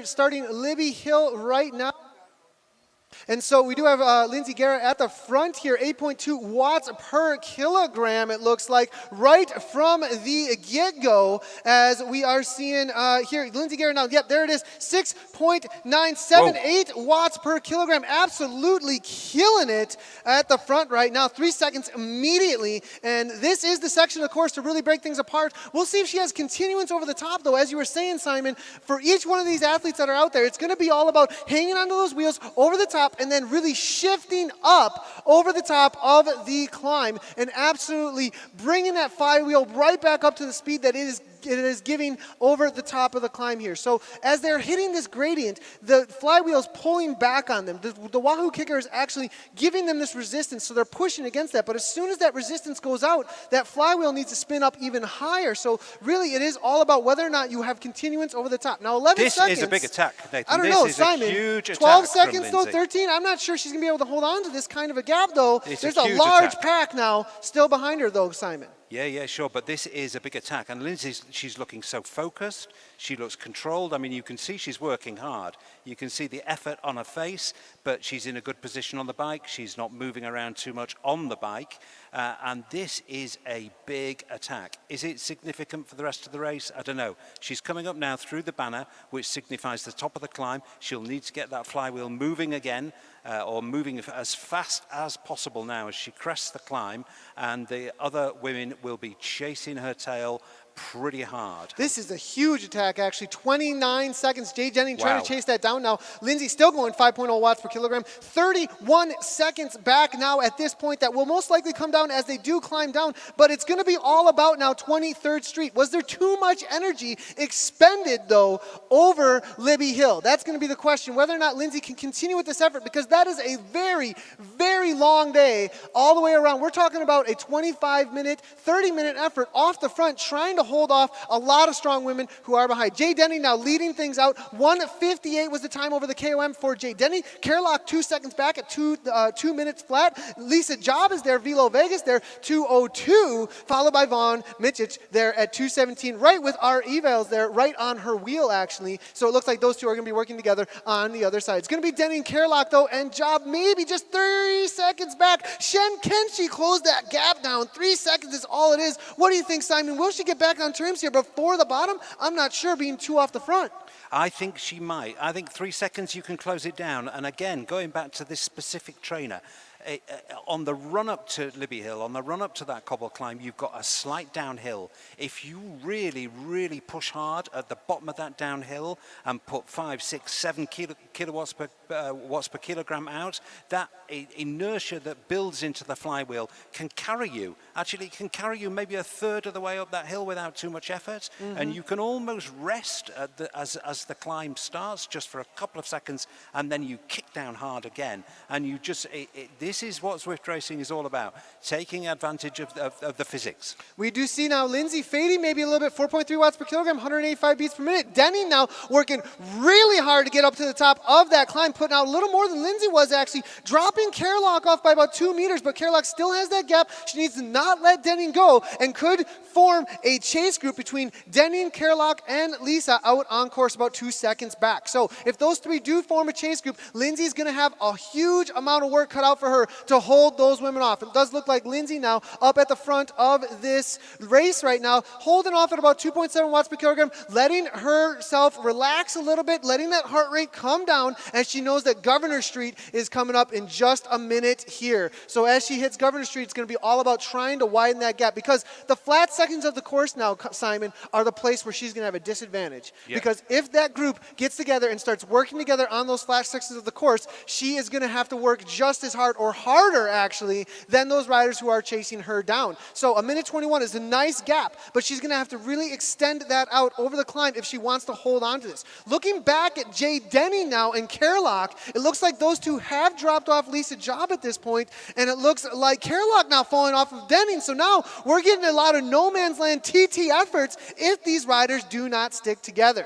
starting Libby Hill right now. And so we do have Lindsay Guerra at the front here, 8.2 watts per kilogram, it looks like, right from the get-go, as we are seeing here, Lindsay Guerra now, yep, there it is, 6.978 watts per kilogram, absolutely killing it at the front right now, 3 seconds immediately, and this is the section of the course to really break things apart. We'll see if she has continuance over the top, though, as you were saying, Simon, for each one of these athletes that are out there, it's going to be all about hanging onto those wheels over the top, and then really shifting up over the top of the climb and absolutely bringing that flywheel right back up to the speed that it is giving over the top of the climb here. So as they're hitting this gradient, the flywheel is pulling back on them. The Wahoo kicker is actually giving them this resistance, so they're pushing against that. But as soon as that resistance goes out, that flywheel needs to spin up even higher. So really, it is all about whether or not you have continuance over the top. Now, 11 seconds. This is a big attack, Nathan. I don't know, Simon. A huge 12 attack seconds, from though, 13. I'm not sure she's going to be able to hold on to this kind of a gap, though. There's a large pack now still behind her, though, Simon. Yeah, sure, but this is a big attack. And Lindsay, she's looking so focused. She looks controlled. I mean, you can see she's working hard. You can see the effort on her face, but she's in a good position on the bike. She's not moving around too much on the bike. And this is a big attack. Is it significant for the rest of the race? I don't know. She's coming up now through the banner, which signifies the top of the climb. She'll need to get that flywheel moving again, or moving as fast as possible now as she crests the climb, and the other women will be chasing her tail pretty hard. This is a huge attack, actually. 29 seconds. Jay Denning trying to chase that down now. Lindsay still going 5.0 watts per kilogram. 31 seconds back now at this point. That will most likely come down as they do climb down, but it's going to be all about now 23rd Street. Was there too much energy expended, though, over Libby Hill? That's going to be the question, whether or not Lindsay can continue with this effort, because that is a very, very long day all the way around. We're talking about a 25-minute, 30-minute effort off the front, trying to hold off a lot of strong women who are behind. Jay Denny now leading things out. 1:58 was the time over the KOM for Jay Denny. Kerlock 2 seconds back at 2 minutes flat. Lisa Job is there. Velo Vegas there. 2:02, followed by Vaughn Mitchich there at 2:17, right with our evals there, right on her wheel, actually. So it looks like those two are going to be working together on the other side. It's going to be Denny and Kerlock, though, and Job maybe just 30 seconds back. Can she close that gap down? 3 seconds is all it is. What do you think, Simon? Will she get back on terms here before the bottom? I'm not sure, being 2 off the front. I think she might. I think 3 seconds you can close it down. And again, going back to this specific trainer, on the run-up to Libby Hill, on the run-up to that cobble climb, you've got a slight downhill. If you really, really push hard at the bottom of that downhill and put 5, 6, 7 kilowatts per watts per kilogram out, that inertia that builds into the flywheel can carry you. Actually, it can carry you maybe a third of the way up that hill without too much effort. And you can almost rest at as the climb starts, just for a couple of seconds, and then you kick down hard again. And you just, this is what Zwift racing is all about, taking advantage of the physics. We do see now Lindsay fading maybe a little bit, 4.3 watts per kilogram, 185 beats per minute. Denny now working really hard to get up to the top of that climb, putting out a little more than Lindsay was, actually, dropping Kerlock off by about 2 meters, but Kerlock still has that gap. She needs to not let Denning go, and could form a chase group between Denning, Kerlock, and Lisa out on course about 2 seconds back. So if those three do form a chase group, Lindsay's going to have a huge amount of work cut out for her to hold those women off. It does look like Lindsay now up at the front of this race right now, holding off at about 2.7 watts per kilogram, letting herself relax a little bit, letting that heart rate come down, as she knows that Governor Street is coming up in just a minute here. So as she hits Governor Street, it's going to be all about trying to widen that gap, because the flat sections of the course now, Simon, are the place where she's going to have a disadvantage. Yep. Because if that group gets together and starts working together on those flat sections of the course, she is going to have to work just as hard, or harder actually, than those riders who are chasing her down. So a minute 21 is a nice gap, but she's going to have to really extend that out over the climb if she wants to hold on to this. Looking back at Jay Denny now and Kerlock, it looks like those two have dropped off Lisa Job at this point, and it looks like Kerlock now falling off of Denning. So now we're getting a lot of no man's land TT efforts if these riders do not stick together.